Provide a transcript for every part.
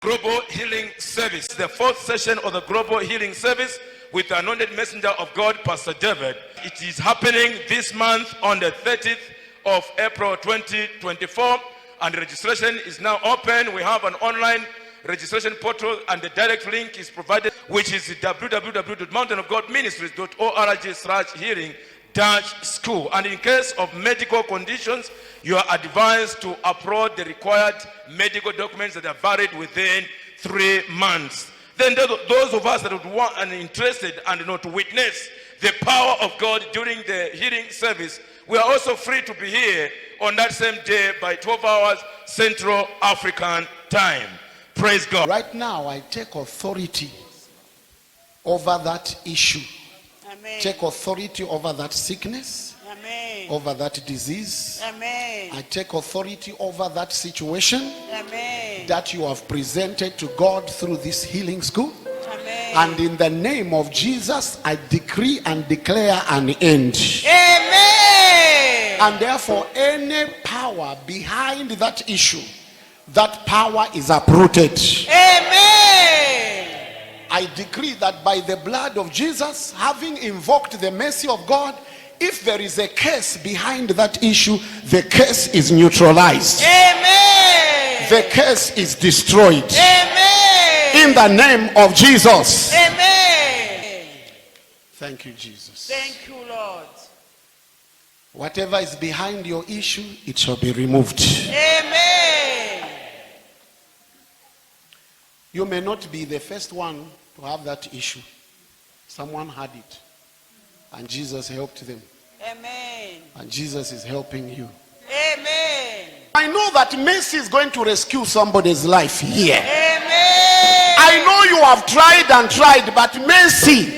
Global Healing Service, the fourth session of the Global Healing Service with the anointed messenger of God, Pastor Advert. It is happening this month on the 30th of April 2024, and registration is now open. We have an online registration portal, and the direct link is provided, which is www.mountainofgodministries.org/healing-school. And in case of medical conditions, you are advised to upload the required medical documents that are valid within 3 months. Then those of us that would want and interested and to witness the power of God during the healing service, we are also free to be here on that same day by 12 hours Central African time. Praise God. Right now, I take authority over that issue. Amen. Take authority over that sickness. Amen. Over that disease. Amen. I take authority over that situation. Amen. That you have presented to God through this healing school. Amen. And in the name of Jesus, I decree and declare an end. Amen. And therefore, any power behind that issue, that power is uprooted. Amen. I decree that by the blood of Jesus, having invoked the mercy of God, if there is a curse behind that issue, the curse is neutralized. Amen. The curse is destroyed. Amen. In the name of Jesus. Amen. Thank you, Jesus. Thank you, Lord. Whatever is behind your issue, it shall be removed. Amen. You may not be the first one to have that issue. Someone had it, and Jesus helped them. Amen. And Jesus is helping you. Amen. I know that mercy is going to rescue somebody's life here. Amen. I know you have tried and tried, but mercy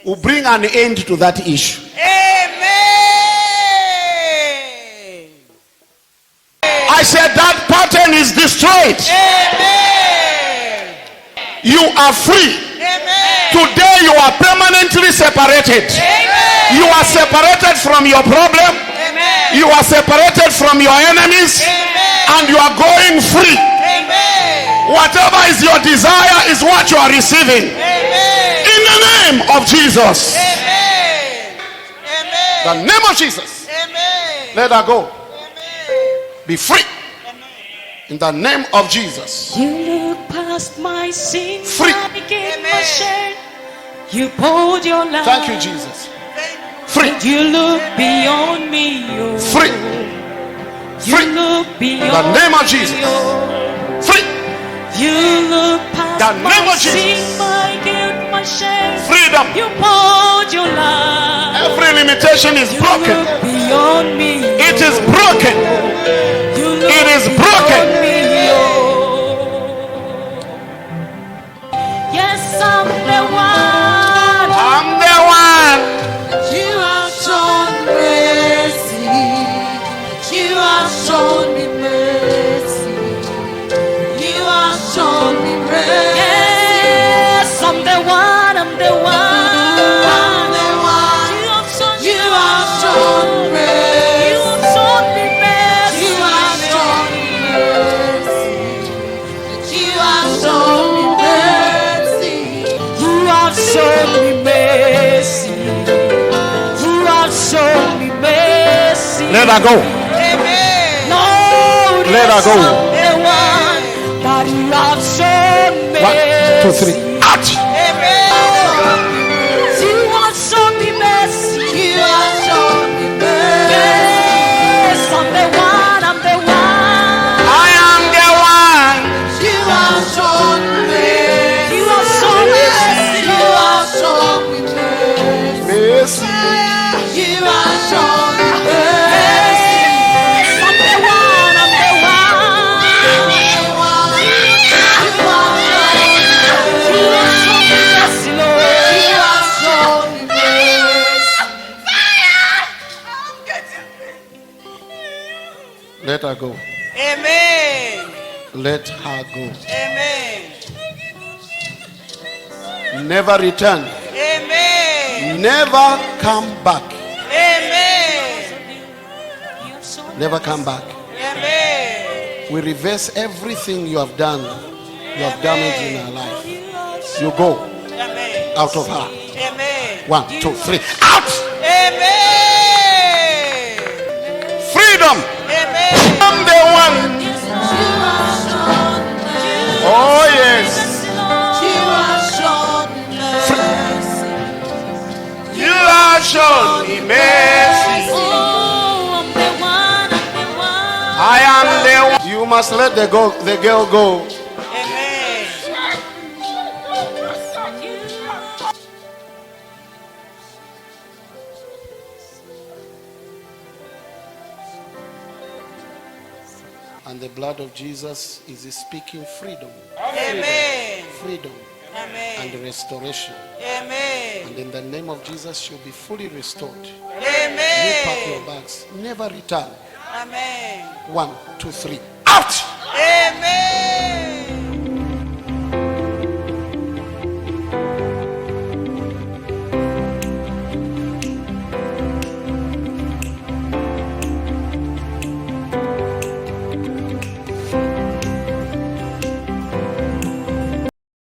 will bring an end to that issue. Amen. I said that pattern is destroyed. Amen. You are free. Amen. Today you are permanently separated. Amen. You are separated from your problem. Amen. You are separated from your enemies. Amen. And you are going free. Amen. Whatever is your desire is what you are receiving. Amen. In the name of Jesus. Amen. Amen. The name of Jesus. Amen. Let her go. Amen. Be free. Amen. In the name of Jesus. You look past my sin, Free. my guilt, my Amen. shame. You poured your love. Thank you, Jesus. Thank you. Free. You look beyond me. Oh. Free. You Free. look beyond The name of me, Jesus. oh. Free. You look past The name my of Jesus. sin, my guilt, my shame. Freedom. You poured your love. Every limitation is You broken. look beyond me. It is broken. You look It is broken. beyond me, oh. Yes, I'm the one. I'm the one. You have shown mercy. You have shown me mercy. You have shown me mercy. Yes, I'm the one. I'm the one. I'm the one. You have shown mercy. You have shown me mercy. You have shown me mercy. You have shown me mercy. You have shown me mercy. You have shown me mercy. Let her go. Amen. Lord, Let her go. I'm the one that you have shown me 1, 2, 3. Out. Amen. You have shown me mercy. You have shown me mercy. Yes, I'm the one. I'm the one. I am the one. You have shown me. You have shown me mercy. You have shown me mercy. Mercy. You have shown me mercy. I'm the one. I'm the one. I'm the one. You have shown me mercy, Lord. You have shown me mercy. Let her go. Amen. Let her go. Amen. Never return. Amen. Never come back. Amen. Never come back. Amen. We reverse everything you have done You have damage in her life. You go Amen. out of her. Amen. 1, 2, 3. Out! Amen. Freedom! Amen. I'm the one. Oh yes. You are shown me mercy. I am the one. You must let the girl go. Amen. And the blood of Jesus is speaking freedom. Amen. Freedom Amen. and restoration. Amen. And in the name of Jesus, she'll be fully restored. You pack your Amen. bags. Never return. Amen. 1, 2, 3. Out! Amen.